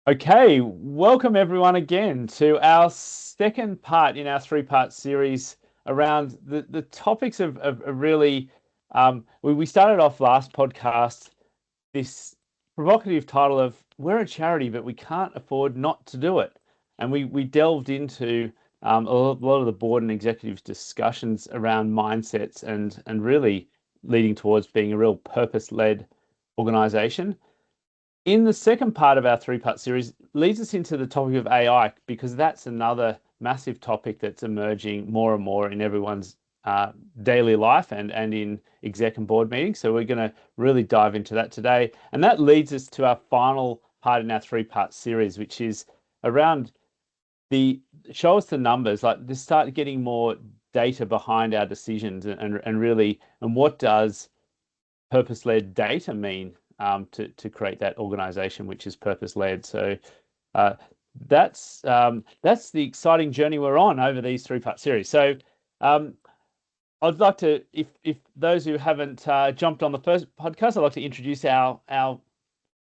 Okay, welcome everyone again to our second part in our three-part series around the topics of really. We started off last podcast this provocative title of "We're a charity, but we can't afford not to do it," and we delved into a lot of the board and executives discussions around mindsets and really leading towards being a real purpose-led organization. In the second part of our three-part series leads us into the topic of AI, because that's another massive topic that's emerging more and more in everyone's daily life and in exec and board meetings. So we're going to really dive into that today. And that leads us to our final part in our three-part series, which is around the show us the numbers, like to start getting more data behind our decisions and really, and what does purpose-led data mean to create that organization which is purpose-led. So uh, that's the exciting journey we're on over these three-part series. So I'd like to, if those who haven't jumped on the first podcast, I'd like to introduce our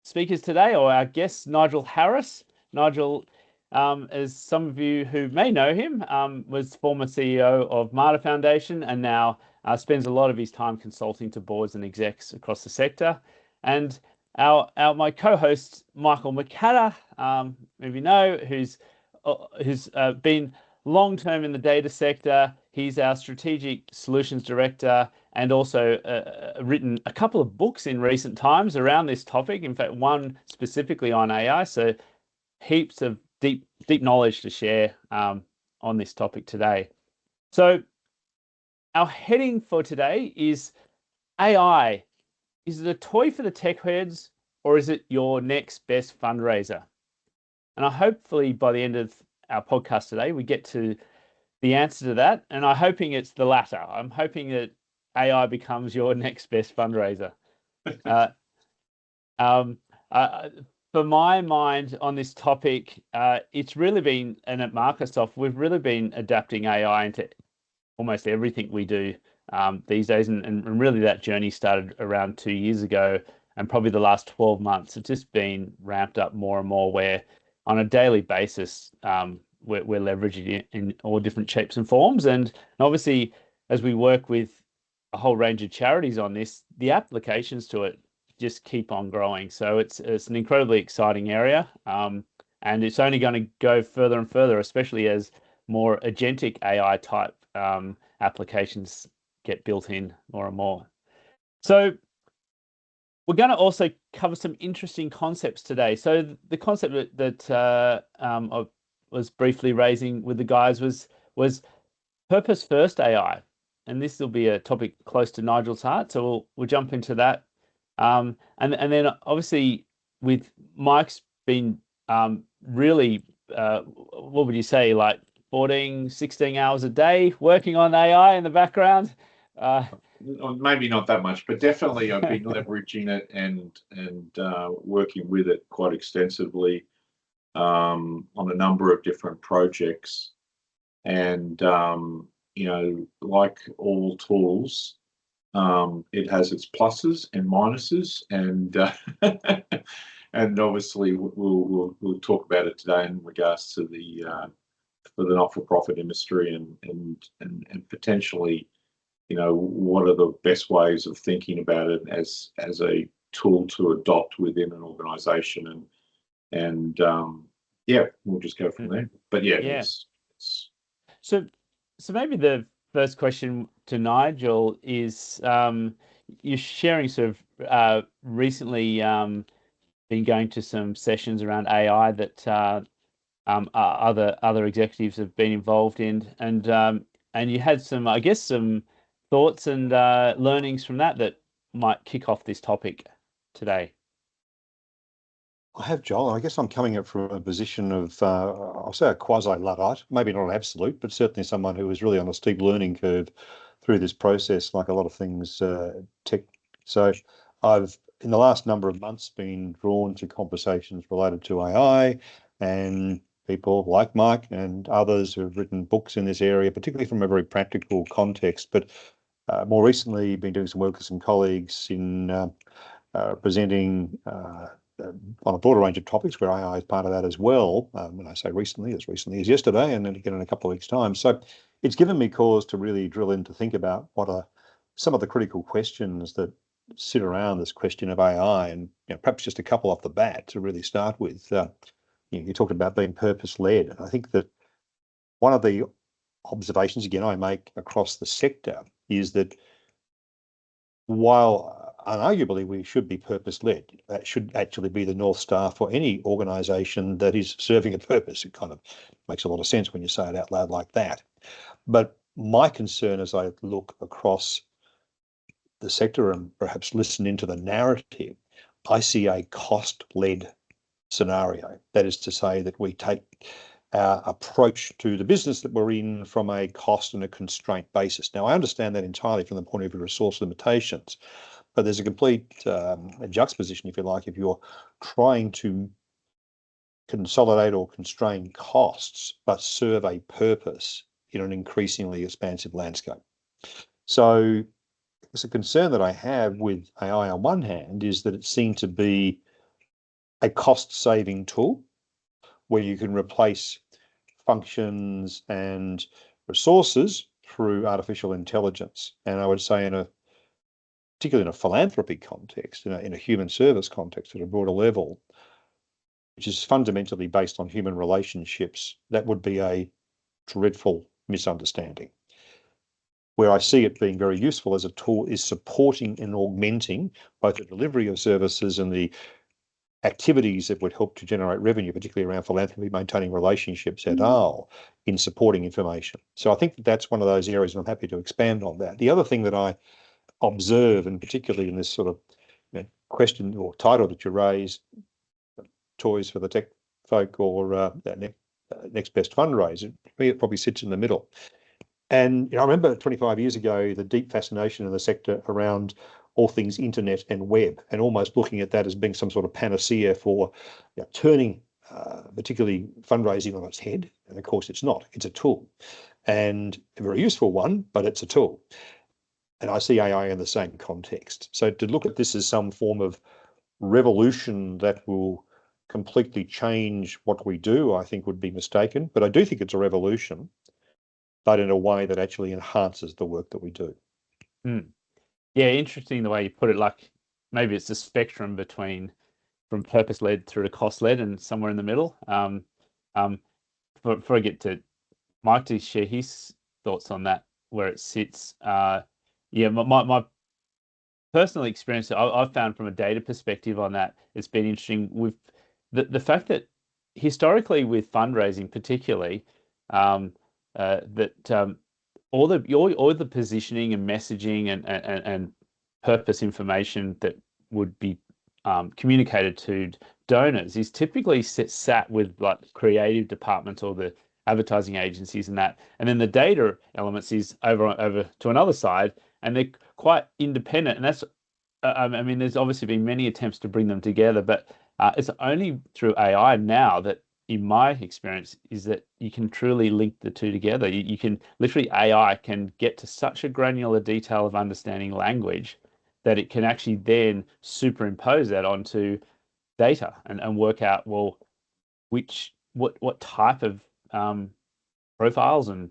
speakers today, or our guest, Nigel Harris. Nigel, as some of you who may know him, was former CEO of Marta Foundation and now spends a lot of his time consulting to boards and execs across the sector. And my co-host, Michael Mocatta, if you know, who's been long-term in the data sector. He's our strategic solutions director and also written a couple of books in recent times around this topic. In fact, one specifically on AI. So heaps of deep knowledge to share on this topic today. So our heading for today is AI. Is it a toy for the tech heads, or is it your next best fundraiser? And hopefully by the end of our podcast today, we get to the answer to that. And I'm hoping it's the latter. I'm hoping that AI becomes your next best fundraiser. For my mind on this topic, it's really been, and at Marketsoft, we've really been adapting AI into almost everything we do these days. And really that journey started around 2 years ago. And probably the last 12 months, it's just been ramped up more and more, where on a daily basis, we're leveraging it in all different shapes and forms. And obviously, as we work with a whole range of charities on this, the applications to it just keep on growing. So it's an incredibly exciting area. And it's only going to go further and further, especially as more agentic AI type applications get built in more and more. So we're going to also cover some interesting concepts today. So the concept that I was briefly raising with the guys was purpose first AI, and this will be a topic close to Nigel's heart. So we'll jump into that, and then obviously with Mike's been really what would you say, like 14, 16 hours a day working on AI in the background. Maybe not that much, but definitely I've been leveraging it and working with it quite extensively on a number of different projects. And like all tools, it has its pluses and minuses, and and obviously we'll talk about it today in regards to the for the not-for-profit industry and potentially, what are the best ways of thinking about it as a tool to adopt within an organization, and yeah, we'll just go from there. But yeah, it's so maybe the first question to Nigel is, you're sharing sort of recently been going to some sessions around AI that other executives have been involved in, and you had some, I guess, some thoughts and learnings from that might kick off this topic today. I have, Joel. I guess I'm coming at from a position of, I'll say a quasi-Luddite, maybe not an absolute, but certainly someone who was really on a steep learning curve through this process, like a lot of things tech. So I've, in the last number of months, been drawn to conversations related to AI, and people like Mike and others who have written books in this area, particularly from a very practical context. But more recently, been doing some work with some colleagues in presenting on a broader range of topics where AI is part of that as well. When I say recently as yesterday, and then again in a couple of weeks' time. So it's given me cause to really drill in to think about what are some of the critical questions that sit around this question of AI, and perhaps just a couple off the bat to really start with. You talked about being purpose-led, and I think that one of the observations, again, I make across the sector is that while unarguably we should be purpose-led, that should actually be the North Star for any organisation that is serving a purpose. It kind of makes a lot of sense when you say it out loud like that. But my concern as I look across the sector and perhaps listen into the narrative, I see a cost-led scenario. That is to say that we take our approach to the business that we're in from a cost and a constraint basis. Now, I understand that entirely from the point of view of resource limitations, but there's a complete juxtaposition, if you like, if you're trying to consolidate or constrain costs, but serve a purpose in an increasingly expansive landscape. So it's a concern that I have with AI on one hand is that it's seen to be a cost-saving tool where you can replace functions and resources through artificial intelligence. And I would say particularly in a philanthropy context, in a human service context at a broader level, which is fundamentally based on human relationships, that would be a dreadful misunderstanding. Where I see it being very useful as a tool is supporting and augmenting both the delivery of services and the activities that would help to generate revenue, particularly around philanthropy, maintaining relationships et al., in supporting information. So I think that's one of those areas, and I'm happy to expand on that. The other thing that I observe, and particularly in this sort of question or title that you raised, toys for the tech folk or next best fundraiser, for me it probably sits in the middle. And I remember 25 years ago, the deep fascination in the sector around all things internet and web, and almost looking at that as being some sort of panacea for turning particularly fundraising on its head. And of course it's not, it's a tool, and a very useful one, but it's a tool. And I see AI in the same context. So to look at this as some form of revolution that will completely change what we do, I think would be mistaken. But I do think it's a revolution, but in a way that actually enhances the work that we do. Yeah, interesting the way you put it. Like maybe it's a spectrum between from purpose-led through to cost-led and somewhere in the middle. Before I get to Mike to share his thoughts on that, where it sits. Yeah, my personal experience I've found from a data perspective on that, it's been interesting with the fact that historically with fundraising, particularly, that all the positioning and messaging and purpose information that would be communicated to donors is typically sat with like creative departments or the advertising agencies and that, and then the data elements is over to another side, and they're quite independent. And that's I mean, there's obviously been many attempts to bring them together, but it's only through AI now that, in my experience, is that you can truly link the two together. You can literally, AI can get to such a granular detail of understanding language that it can actually then superimpose that onto data and work out, well, what type of profiles and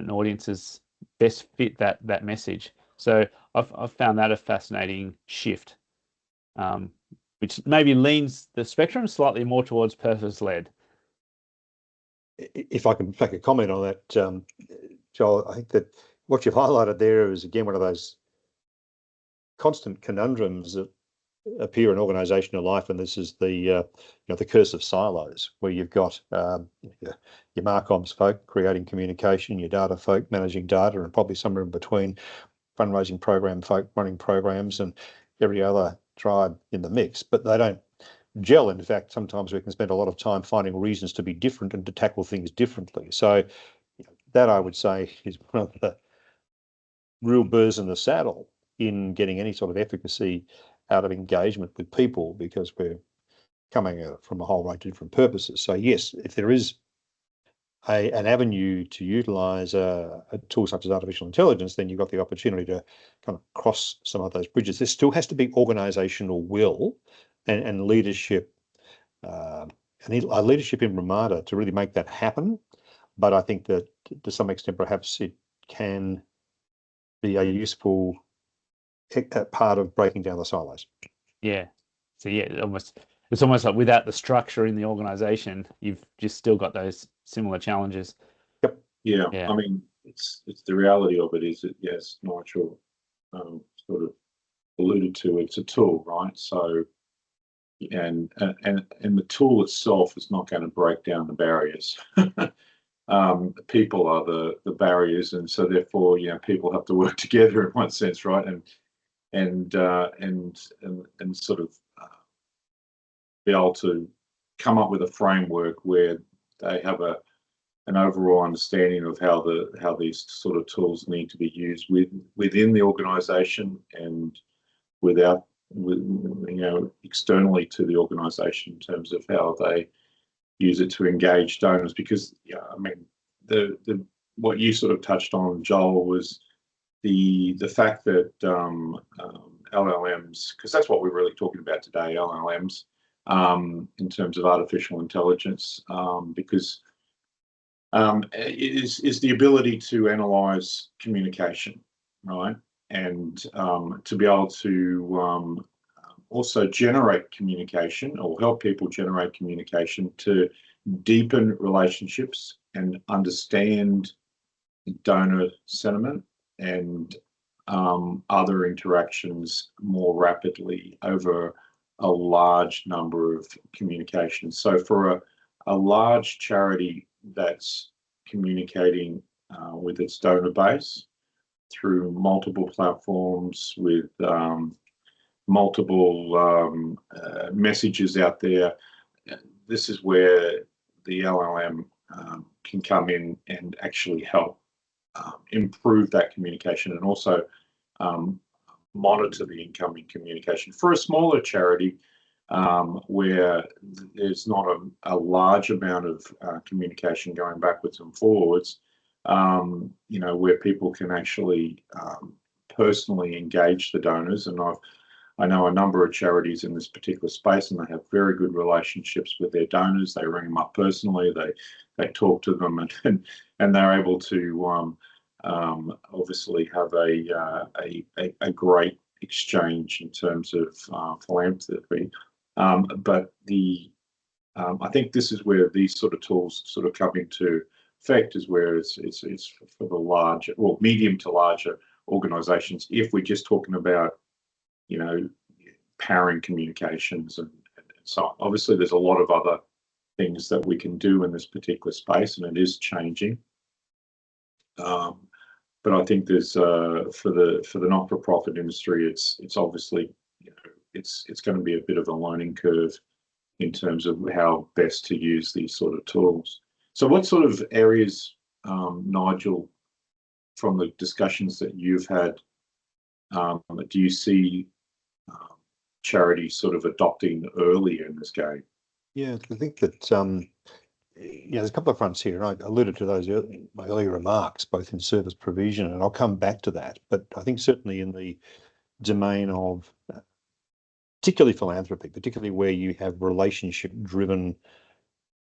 audiences best fit that message. So I've found that a fascinating shift, which maybe leans the spectrum slightly more towards purpose-led. If I can make a comment on that, Joel, I think that what you've highlighted there is again one of those constant conundrums that appear in organizational life, and this is the the curse of silos, where you've got your Marcoms folk creating communication, your data folk managing data, and probably somewhere in between fundraising program folk running programs, and every other tribe in the mix, but they don't gel. In fact, sometimes we can spend a lot of time finding reasons to be different and to tackle things differently. So that, I would say, is one of the real burrs in the saddle in getting any sort of efficacy out of engagement with people, because we're coming from a whole range of different purposes. So yes, if there is an avenue to utilize a tool such as artificial intelligence, then you've got the opportunity to kind of cross some of those bridges. There still has to be organizational will and leadership, and a leadership in Mocatta to really make that happen. But I think that to some extent, perhaps it can be a useful part of breaking down the silos. Yeah. So yeah, it's almost like without the structure in the organization, you've just still got those similar challenges. Yep. Yeah. Yeah. I mean, it's the reality of it is that, yes, Nigel sort of alluded to, it's a tool, right? So, and the tool itself is not going to break down the barriers. People are the barriers, and so therefore, people have to work together in one sense, right? And sort of be able to come up with a framework where they have an overall understanding of how these sort of tools need to be used within the organisation and externally to the organisation in terms of how they use it to engage donors. Because I mean, the what you sort of touched on, Joel, was the fact that LLMs, because that's what we're really talking about today, LLMs, in terms of artificial intelligence, because is the ability to analyze communication, right? And to be able to also generate communication or help people generate communication to deepen relationships and understand donor sentiment and other interactions more rapidly over a large number of communications. So for a large charity that's communicating with its donor base through multiple platforms with multiple messages out there, this is where the LLM can come in and actually help improve that communication and also monitor the incoming communication. For a smaller charity where there's not a large amount of communication going backwards and forwards, where people can actually personally engage the donors. And I know a number of charities in this particular space, and they have very good relationships with their donors. They ring them up personally. They talk to them, and they're able to obviously have a great exchange in terms of philanthropy. But I think this is where these sort of tools sort of come into effect, is where it's for the larger or medium to larger organisations. If we're just talking about powering communications and so on. Obviously, there's a lot of other things that we can do in this particular space, and it is changing. But I think there's for the not-for-profit industry, it's obviously it's going to be a bit of a learning curve in terms of how best to use these sort of tools. So, what sort of areas, Nigel, from the discussions that you've had, do you see charities sort of adopting early in this game? Yeah, I think that there's a couple of fronts here, and I alluded to those my earlier remarks, both in service provision, and I'll come back to that. But I think certainly in the domain of particularly philanthropy, particularly where you have relationship-driven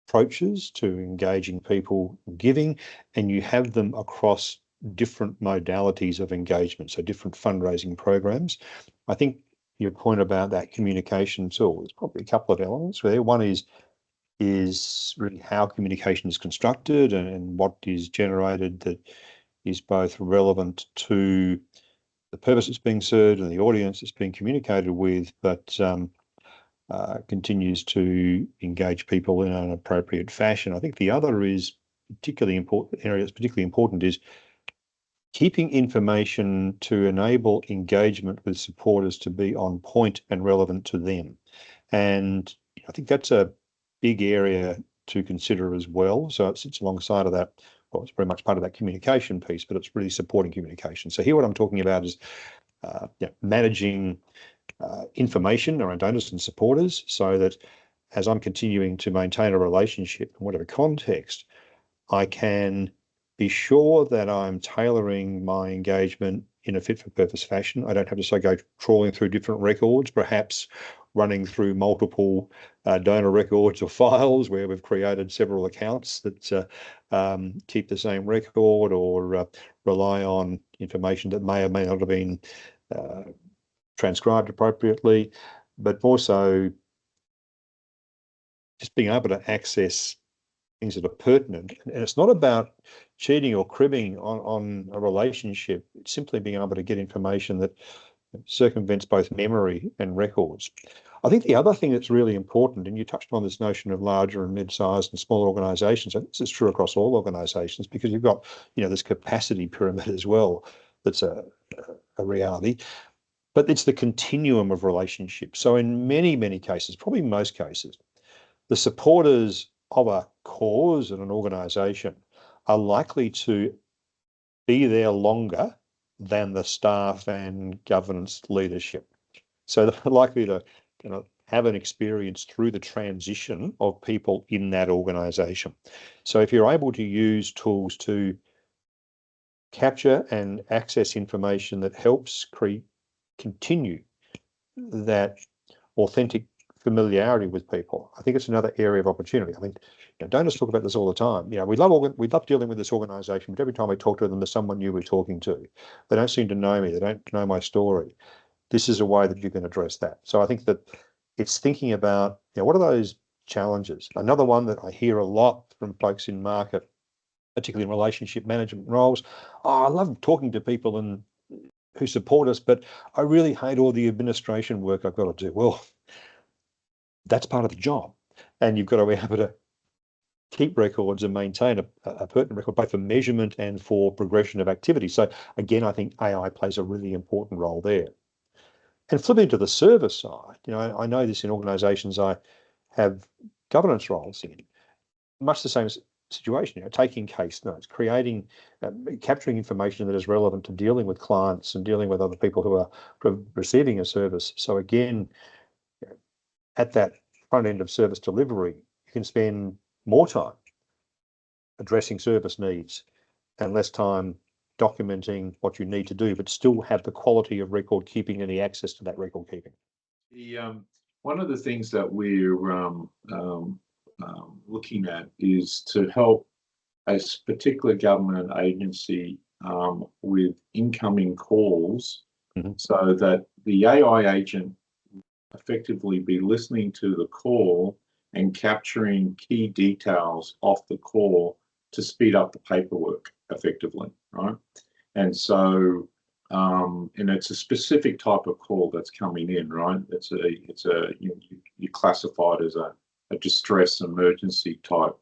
approaches to engaging people giving, and you have them across different modalities of engagement, so different fundraising programs. I think your point about that communication tool, there's probably a couple of elements there. One is really how communication is constructed and what is generated that is both relevant to the purpose that's being served and the audience that's being communicated with, but continues to engage people in an appropriate fashion. I think the other is particularly important is keeping information to enable engagement with supporters to be on point and relevant to them. And I think that's a big area to consider as well. So it sits alongside of that. Well, it's very much part of that communication piece, but it's really supporting communication. So here what I'm talking about is managing information around donors and supporters so that as I'm continuing to maintain a relationship in whatever context, I can be sure that I'm tailoring my engagement in a fit for purpose fashion. I don't have to go trawling through different records, perhaps running through multiple donor records or files where we've created several accounts that keep the same record, or rely on information that may or may not have been transcribed appropriately, but also just being able to access things that are pertinent. And it's not about cheating or cribbing on a relationship. It's simply being able to get information that circumvents both memory and records. I think the other thing that's really important, and you touched on this notion of larger and mid-sized and smaller organisations, and this is true across all organisations, because you've got, this capacity pyramid as well that's a reality, but it's the continuum of relationships. So in many, many cases, probably most cases, the supporters of a cause and an organisation are likely to be there longer than the staff and governance leadership. So they're likely to have an experience through the transition of people in that organisation. So if you're able to use tools to capture and access information that helps continue that authentic familiarity with people, I think it's another area of opportunity. I mean, donors talk about this all the time. We love dealing with this organisation, but every time we talk to them, there's someone new we're talking to. They don't seem to know me. They don't know my story. This is a way that you can address that. So I think that it's thinking about, what are those challenges? Another one that I hear a lot from folks in market, particularly in relationship management roles. Oh, I love talking to people who support us, but I really hate all the administration work I've got to do. Well, that's part of the job. And you've got to be able to keep records and maintain a pertinent record, both for measurement and for progression of activity. So again, I think AI plays a really important role there. And flipping to the service side, I know this in organisations I have governance roles in, much the same situation, taking case notes, creating, capturing information that is relevant to dealing with clients and dealing with other people who are receiving a service. So again, at that front end of service delivery, you can spend more time addressing service needs and less time documenting what you need to do, but still have the quality of record keeping and the access to that record keeping. One of the things that we're looking at is to help a particular government agency with incoming calls, so that the AI agent effectively be listening to the call and capturing key details off the call to speed up the paperwork effectively, right? And so, and it's a specific type of call that's coming in, right? You classify it as a distress emergency type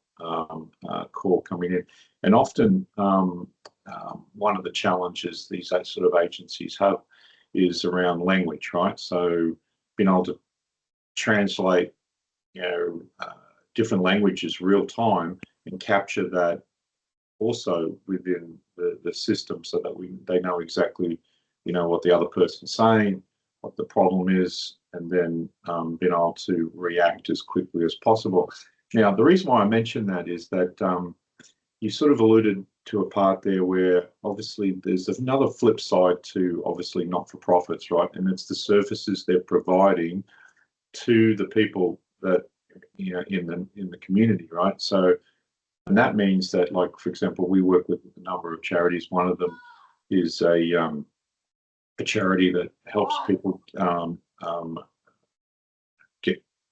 call coming in, and often one of the challenges these sort of agencies have is around language, right? So being able to translate, different languages real time and capture that also within the system, so that they know exactly, what the other person's saying, what the problem is, and then being able to react as quickly as possible. Now, the reason why I mention that is that you sort of alluded to a part there where obviously there's another flip side to obviously not-for-profits, right? And it's the services they're providing to the people that, in the community, right? So, and that means that, like, for example, we work with a number of charities. One of them is a charity that helps people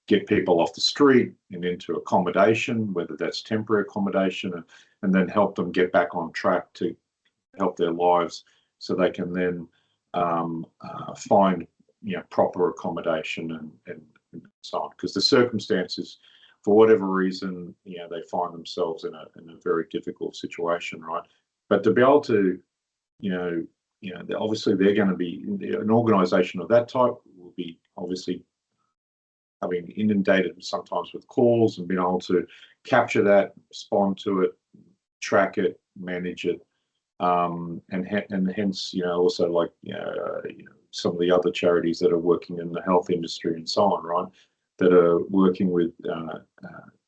get people off the street and into accommodation, whether that's temporary accommodation, and then help them get back on track to help their lives, so they can then find proper accommodation and so on. Because the circumstances, for whatever reason, they find themselves in a very difficult situation, right? But to be able to, obviously they're going to be, an organisation of that type will be obviously having inundated sometimes with calls, and being able to capture that, respond to it, track it, manage it, and hence, also like, some of the other charities that are working in the health industry and so on, right, that are working with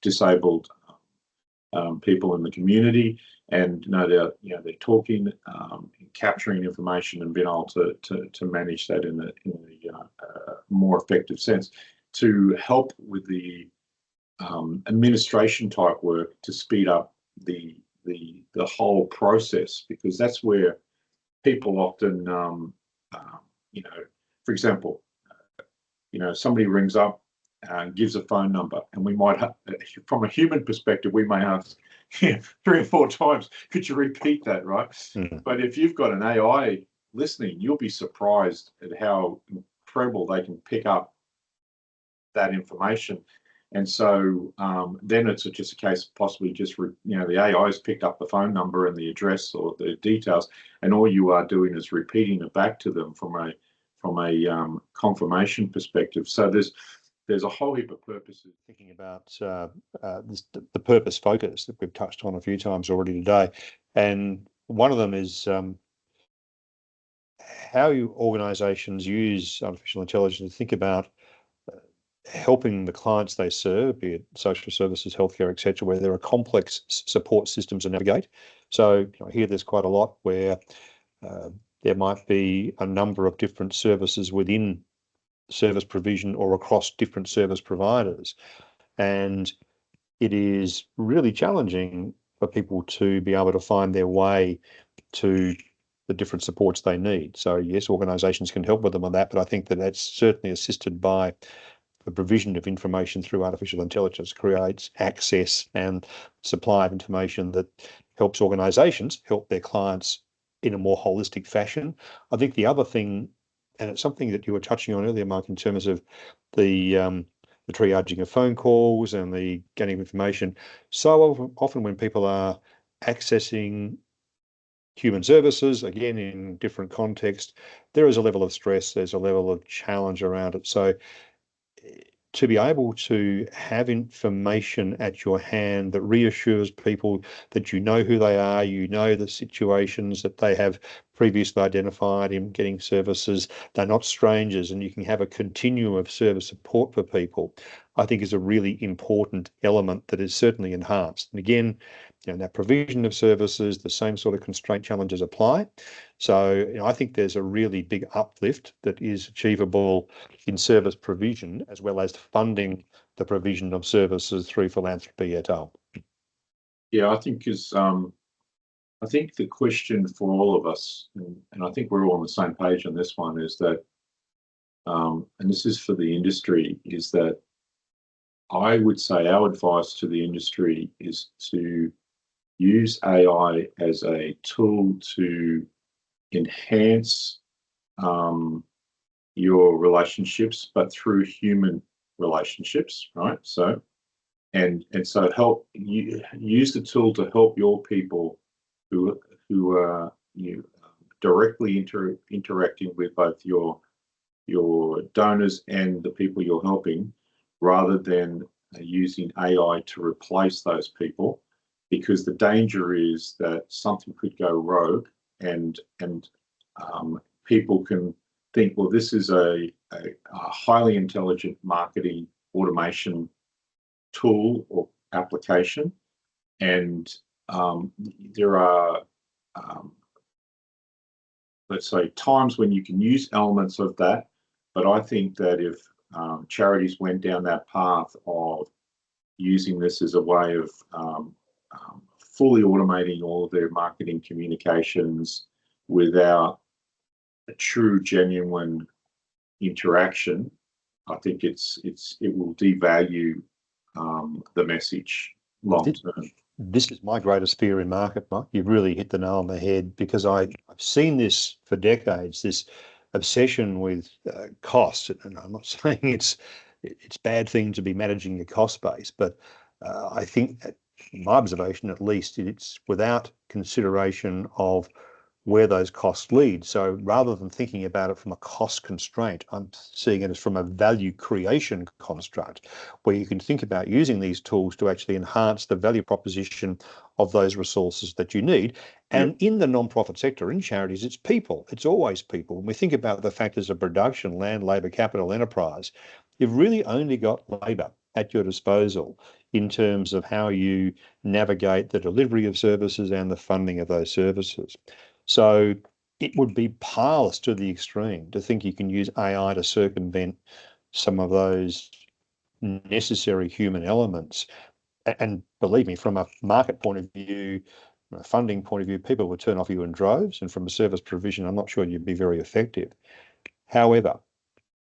disabled people in the community, and they're talking, capturing information, and being able to manage that in a more effective sense. to help with the administration type work to speed up the whole process, because that's where people often, you know, for example, you know, somebody rings up and gives a phone number, and we might have, from a human perspective, we may ask 3 or 4 times, could you repeat that, right? But if you've got an AI listening, you'll be surprised at how incredible they can pick up that information. And so then it's just a case of possibly just, you know, the AI has picked up the phone number and the address or the details, and all you are doing is repeating it back to them from a confirmation perspective. So there's a whole heap of purposes. Thinking about the purpose focus that we've touched on a few times already today, and one of them is how organisations use artificial intelligence to think about helping the clients they serve, be it social services, healthcare, etc., where there are complex support systems to navigate. So you know, here there's quite a lot where there might be a number of different services within service provision or across different service providers. And it is really challenging for people to be able to find their way to the different supports they need. So yes, organisations can help with them on that, but I think that that's certainly assisted by the provision of information through artificial intelligence creates access and supply of information that helps organisations help their clients in a more holistic fashion. I think the other thing, and it's something that you were touching on earlier, Mark, in terms of the triaging of phone calls and the getting of information. So often when people are accessing human services, again, in different contexts, there is a level of stress, there's a level of challenge around it. So to be able to have information at your hand that reassures people that you know who they are, you know the situations that they have previously identified in getting services, they're not strangers, and you can have a continuum of service support for people, I think is a really important element that is certainly enhanced. And again, you know, that provision of services, the same sort of constraint challenges apply. So you know, I think there's a really big uplift that is achievable in service provision, as well as funding the provision of services through philanthropy et al. Yeah, I think I think the question for all of us, and I think we're all on the same page on this one, is that, and this is for the industry, is that I would say our advice to the industry is to use AI as a tool to enhance your relationships, but through human relationships, right? So, and so help you use the tool to help your people who are directly interacting with both your donors and the people you're helping, rather than using AI to replace those people, because the danger is that something could go rogue, and people can think, well, this is a highly intelligent marketing automation tool or application, and there are let's say times when you can use elements of that, but I think that if charities went down that path of using this as a way of fully automating all of their marketing communications without a true, genuine interaction, I think it will devalue the message long term. This is my greatest fear in market, Mark. You've really hit the nail on the head, because I've seen this for decades, this obsession with cost. And I'm not saying it's a bad thing to be managing your cost base, but I think, my observation at least, it's without consideration of where those costs lead. So rather than thinking about it from a cost constraint, I'm seeing it as from a value creation construct, where you can think about using these tools to actually enhance the value proposition of those resources that you need. And in the non-profit sector, in charities, it's people. It's always people. When we think about the factors of production, land, labour, capital, enterprise, you've really only got labour at your disposal in terms of how you navigate the delivery of services and the funding of those services. So it would be parlous to the extreme to think you can use AI to circumvent some of those necessary human elements. And believe me, from a market point of view, from a funding point of view, people would turn off you in droves. And from a service provision, I'm not sure you'd be very effective. However,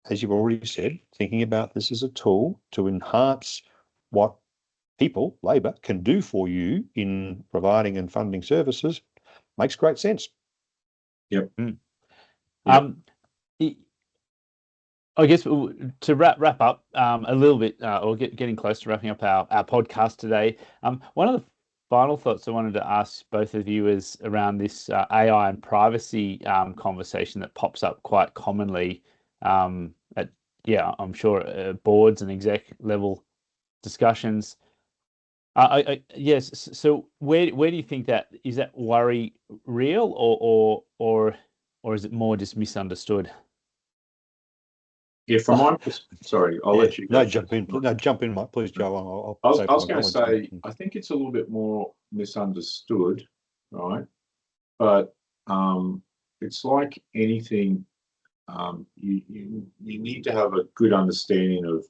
as you've already said, thinking about this as a tool to enhance what people, labour, can do for you in providing and funding services makes great sense. Yep. Yep. I guess to wrap up a little bit, or getting close to wrapping up our podcast today, one of the final thoughts I wanted to ask both of you is around this AI and privacy conversation that pops up quite commonly at, I'm sure, boards and exec level discussions. Yes. So where do you think is that worry real, or is it more just misunderstood? Yeah, from my perspective, sorry, I'll let you go. No, jump in, Mike, please, Joe. I was going to say, I think it's a little bit more misunderstood, right? But it's like anything, you need to have a good understanding of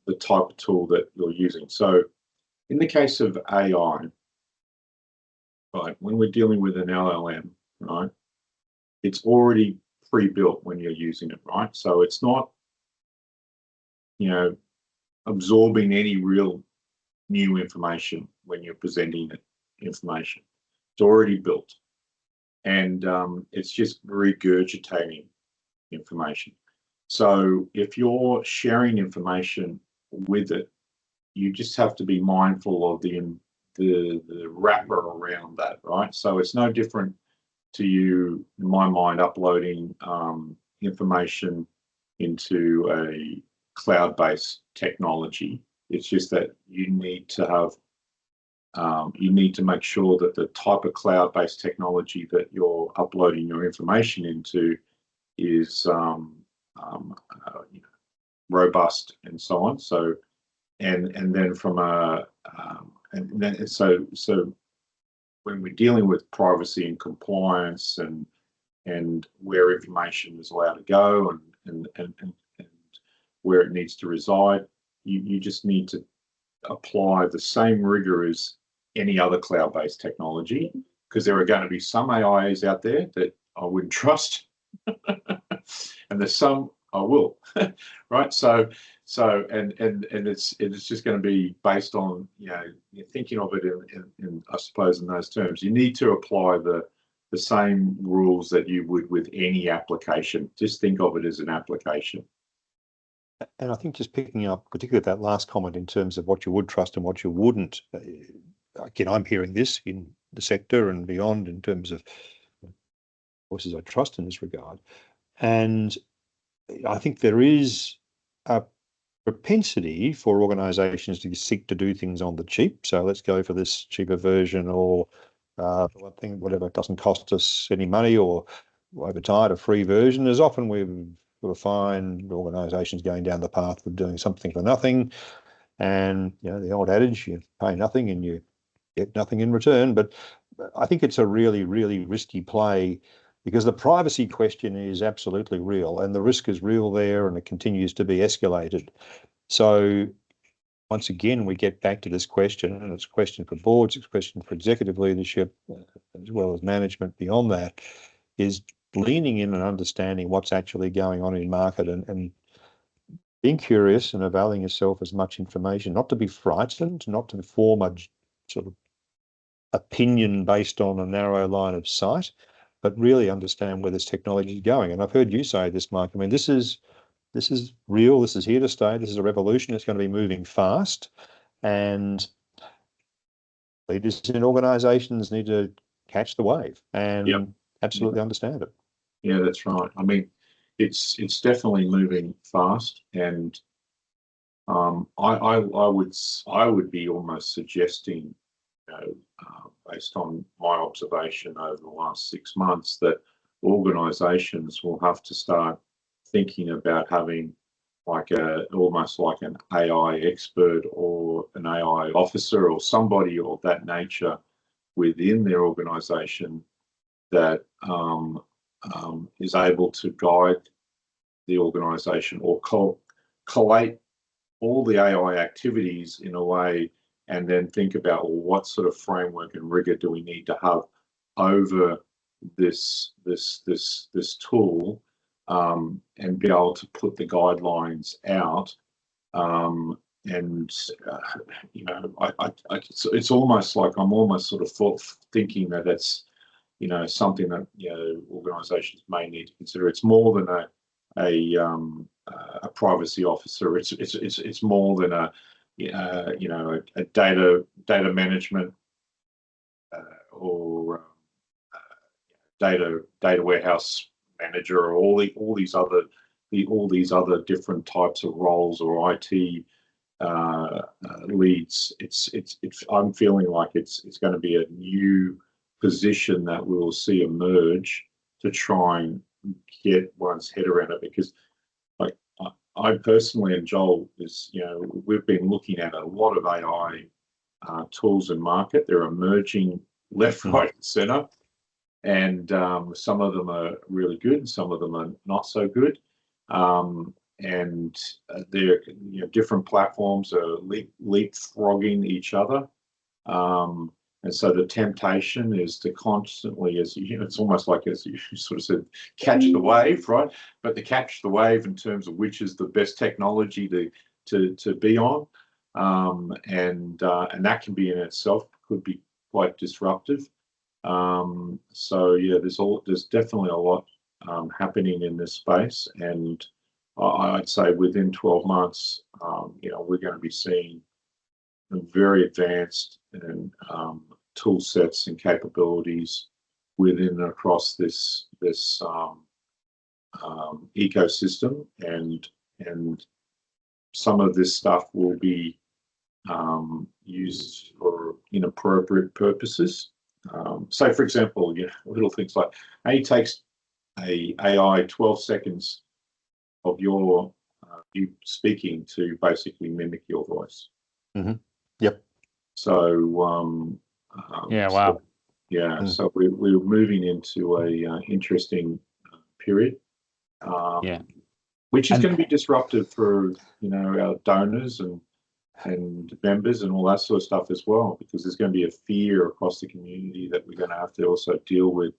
the type of tool that you're using. So in the case of AI, right, when we're dealing with an LLM, right, it's already pre-built when you're using it, right? So it's not, absorbing any real new information when you're presenting it, information. It's already built, and it's just regurgitating information. So if you're sharing information with it, you just have to be mindful of the wrapper around that, right? So it's no different to you, in my mind, uploading information into a cloud-based technology. It's just that you need to have, you need to make sure that the type of cloud-based technology that you're uploading your information into is robust and so on. So, and then from a so when we're dealing with privacy and compliance and where information is allowed to go and where it needs to reside, you just need to apply the same rigor as any other cloud-based technology, because there are going to be some AIs out there that I wouldn't trust, and there's some I will, right? So it's just going to be based on you're thinking of it in I suppose in those terms. You need to apply the same rules that you would with any application. Just think of it as an application. And I think just picking up particularly that last comment in terms of what you would trust and what you wouldn't, again, I'm hearing this in the sector and beyond in terms of voices I trust in this regard. And I think there is a propensity for organisations to seek to do things on the cheap. So let's go for this cheaper version, or one thing, whatever, it doesn't cost us any money, or over time a free version. As often we've sort of find organisations going down the path of doing something for nothing, and the old adage, you pay nothing and you get nothing in return. But I think it's a really, really risky play, because the privacy question is absolutely real and the risk is real there, and it continues to be escalated. So once again, we get back to this question, and it's a question for boards, it's a question for executive leadership, as well as management beyond that, is leaning in and understanding what's actually going on in market, and being curious and availing yourself as much information, not to be frightened, not to form a sort of opinion based on a narrow line of sight, but really understand where this technology is going. And I've heard you say this, Mark. I mean, this is real. This is here to stay. This is a revolution. It's going to be moving fast, and leaders in organisations need to catch the wave and absolutely understand it. Yeah, that's right. I mean, it's definitely moving fast, and I would be almost suggesting, based on my observation over the last 6 months, that organisations will have to start thinking about having almost like an AI expert or an AI officer or somebody of that nature within their organisation that is able to guide the organisation or collate all the AI activities in a way, and then think about, well, what sort of framework and rigor do we need to have over this tool, and be able to put the guidelines out. And it's almost like I'm almost sort of thinking that it's something that organisations may need to consider. It's more than a privacy officer. It's more than a data management or data warehouse manager, or all these other different types of roles, or IT leads. I'm feeling like it's going to be a new position that we will see emerge to try and get one's head around it, because like I personally, and Joel is, we've been looking at a lot of AI tools in market. They're emerging left, right, and centre, and some of them are really good, and some of them are not so good. And they're different platforms are leapfrogging each other. And so the temptation is to constantly, it's almost like, as you sort of said, catch the wave, right? But to catch the wave in terms of which is the best technology to be on, and that can be in itself could be quite disruptive. So yeah, there's definitely a lot happening in this space, and I'd say within 12 months, we're going to be seeing very advanced and tool sets and capabilities within and across this ecosystem, and some of this stuff will be used for inappropriate purposes. So, for example, little things like it takes a AI 12 seconds of you speaking to basically mimic your voice. Mm-hmm. Yep. So yeah, wow. So we're moving into a interesting period, which is going to be disruptive for our donors and members and all that sort of stuff as well, because there's going to be a fear across the community that we're going to have to also deal with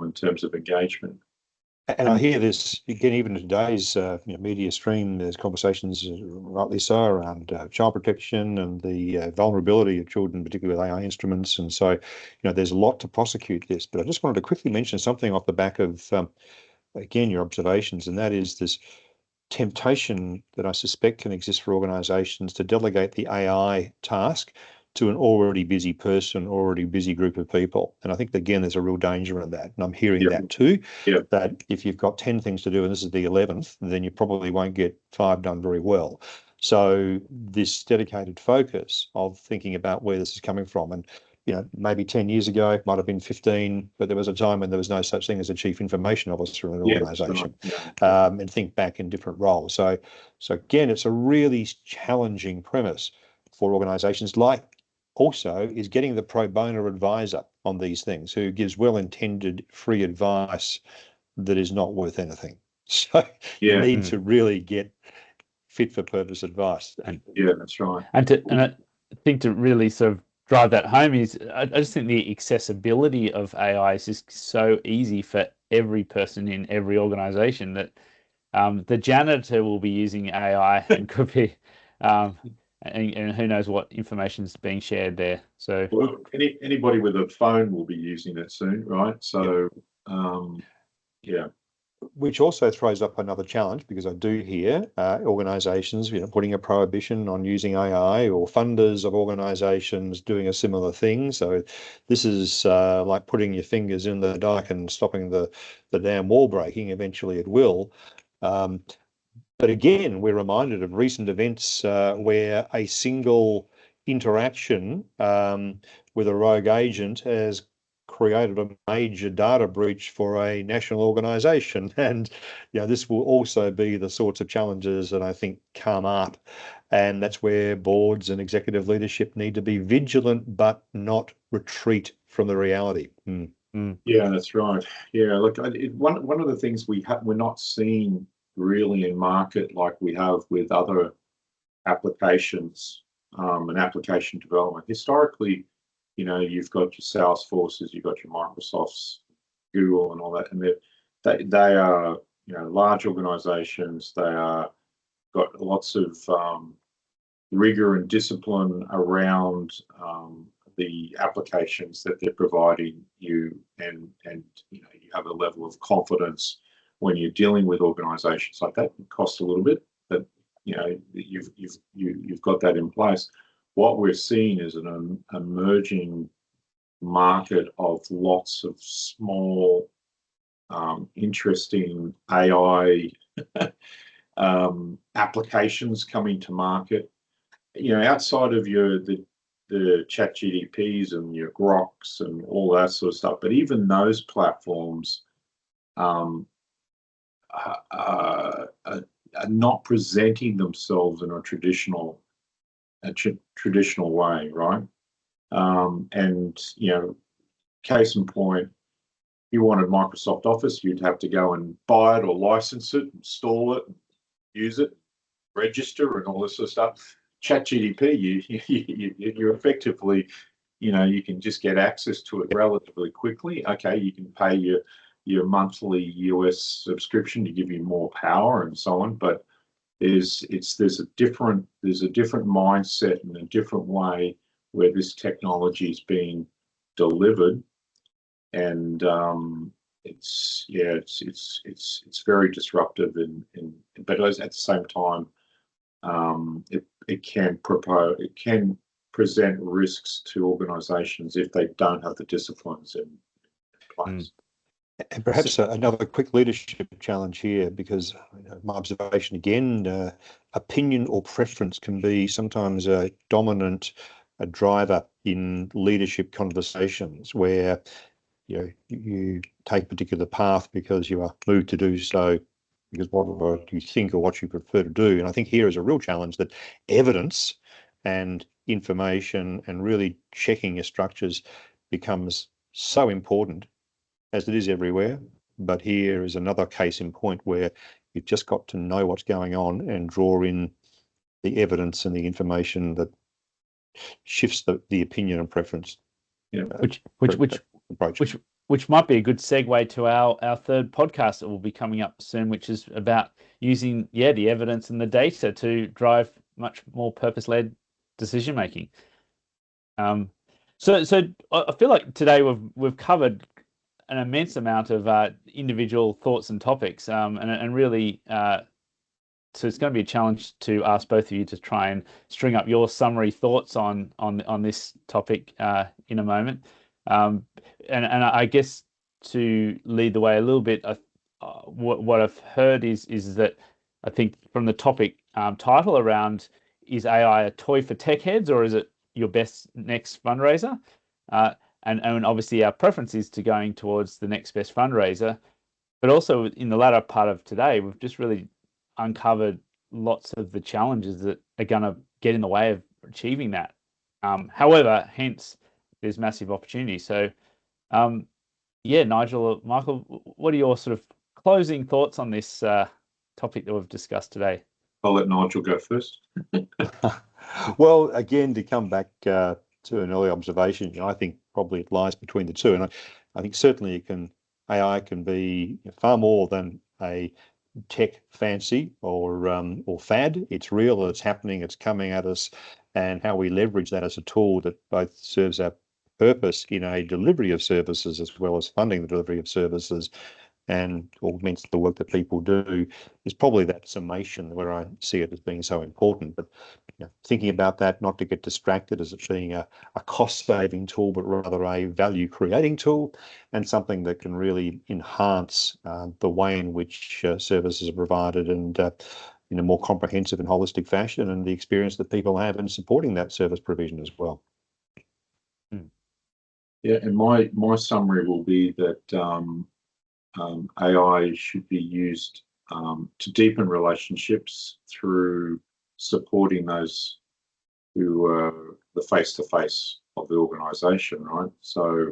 in terms of engagement. And I hear this again, even in today's media stream. There's conversations, rightly so, around child protection and the vulnerability of children, particularly with AI instruments. And so, there's a lot to prosecute this. But I just wanted to quickly mention something off the back of, again, your observations, and that is this temptation that I suspect can exist for organisations to delegate the AI task to an already busy person, already busy group of people. And I think, again, there's a real danger in that. And I'm hearing that too, that if you've got 10 things to do and this is the 11th, then you probably won't get 5 done very well. So this dedicated focus of thinking about where this is coming from, and maybe 10 years ago, it might have been 15, but there was a time when there was no such thing as a chief information officer in an organisation, and think back in different roles. So again, it's a really challenging premise for organisations. Like, also is getting the pro bono advisor on these things who gives well-intended free advice that is not worth anything. So you need to really get fit for purpose advice. And that's right. And I think to really sort of drive that home is, I just think the accessibility of AI is just so easy for every person in every organisation that the janitor will be using AI and could be and who knows what information is being shared there. So anybody with a phone will be using it soon, right? So which also throws up another challenge, because I do hear organisations putting a prohibition on using AI, or funders of organisations doing a similar thing. So this is like putting your fingers in the dike and stopping the damn wall breaking. Eventually it will. But again, we're reminded of recent events where a single interaction with a rogue agent has created a major data breach for a national organisation. And this will also be the sorts of challenges that I think come up. And that's where boards and executive leadership need to be vigilant, but not retreat from the reality. Yeah, that's right. Yeah, look, one of the things we're not seeing really in market like we have with other applications and application development. Historically, you've got your Salesforces, you've got your Microsofts, Google, and all that, and they are large organizations. They are got lots of rigor and discipline around the applications that they're providing you, and you have a level of confidence when you're dealing with organizations like that. It costs a little bit, but you've got that in place. What we're seeing is an emerging market of lots of small, interesting AI applications coming to market. Outside of the chat GDPs and your Groks and all that sort of stuff, but even those platforms are not presenting themselves in a traditional way, right? And case in point, if you wanted Microsoft Office, you'd have to go and buy it or license it, install it, use it, register, and all this sort of stuff. ChatGDP, you're effectively, you can just get access to it relatively quickly. Okay, you can pay your monthly US subscription to give you more power and so on, but there's a different mindset and a different way where this technology is being delivered, and it's very disruptive, but at the same time, it can present risks to organisations if they don't have the disciplines in place. And perhaps another quick leadership challenge here, because my observation again, opinion or preference can be sometimes a dominant driver in leadership conversations, where you take a particular path because you are moved to do so, because what you think or what you prefer to do. And I think here is a real challenge, that evidence and information and really checking your structures becomes so important, as it is everywhere. But here is another case in point where you've just got to know what's going on and draw in the evidence and the information that shifts the opinion and preference. Which might be a good segue to our third podcast that will be coming up soon, which is about using the evidence and the data to drive much more purpose-led decision making. So I feel like today we've covered an immense amount of individual thoughts and topics, and really, so it's going to be a challenge to ask both of you to try and string up your summary thoughts on this topic in a moment. And I guess to lead the way a little bit, what I've heard is that I think from the topic title around, is AI a toy for tech heads, or is it your best next fundraiser? And obviously our preference is to going towards the next best fundraiser, but also in the latter part of today, we've just really uncovered lots of the challenges that are going to get in the way of achieving that. However, hence there's massive opportunity. So, Nigel or Michael, what are your sort of closing thoughts on this topic that we've discussed today? I'll let Nigel go first. Well, again, to come back to an early observation, I think probably it lies between the two. And I think certainly AI can be far more than a tech fancy or fad. It's real, it's happening, it's coming at us, and how we leverage that as a tool that both serves our purpose in a delivery of services as well as funding the delivery of services and augments the work that people do, is probably that summation where I see it as being so important. But thinking about that, not to get distracted as it being a cost-saving tool, but rather a value-creating tool, and something that can really enhance the way in which services are provided, and in a more comprehensive and holistic fashion, and the experience that people have in supporting that service provision as well. Yeah, and my summary will be that AI should be used to deepen relationships through supporting those who are the face-to-face of the organisation, right? So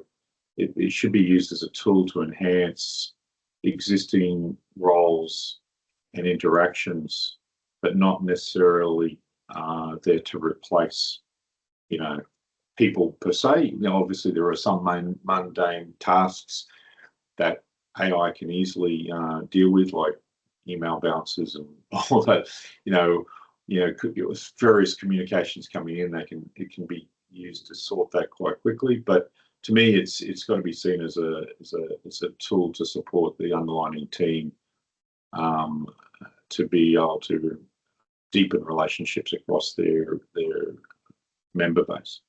it should be used as a tool to enhance existing roles and interactions, but not necessarily there to replace, people per se. Obviously there are some mundane tasks that AI can easily deal with, like email bounces and all that. Various communications coming in, it can be used to sort that quite quickly. But to me, it's got to be seen as a tool to support the underlying team to be able to deepen relationships across their member base.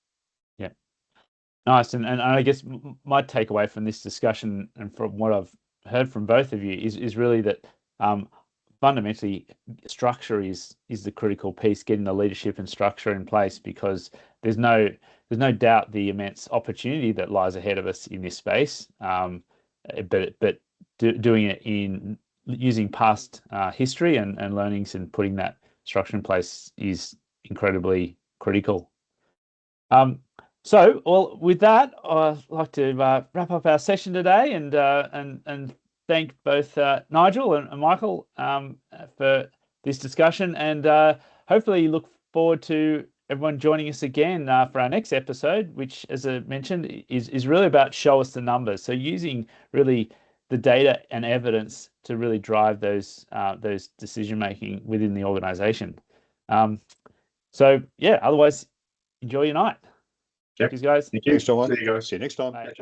Yeah, nice. And I guess my takeaway from this discussion and from what I've heard from both of you is really that fundamentally structure is the critical piece, getting the leadership and structure in place, because there's no doubt the immense opportunity that lies ahead of us in this space. But doing it in using past history and learnings and putting that structure in place is incredibly critical. So, well, with that, I'd like to wrap up our session today and thank both Nigel and Michael for this discussion, and hopefully look forward to everyone joining us again for our next episode, which, as I mentioned, is really about show us the numbers. So using really the data and evidence to really drive those decision making within the organization. So yeah, otherwise, enjoy your night. Yep. Thanks, guys. Thank you. Thanks, John. See you guys. See you next time. Bye.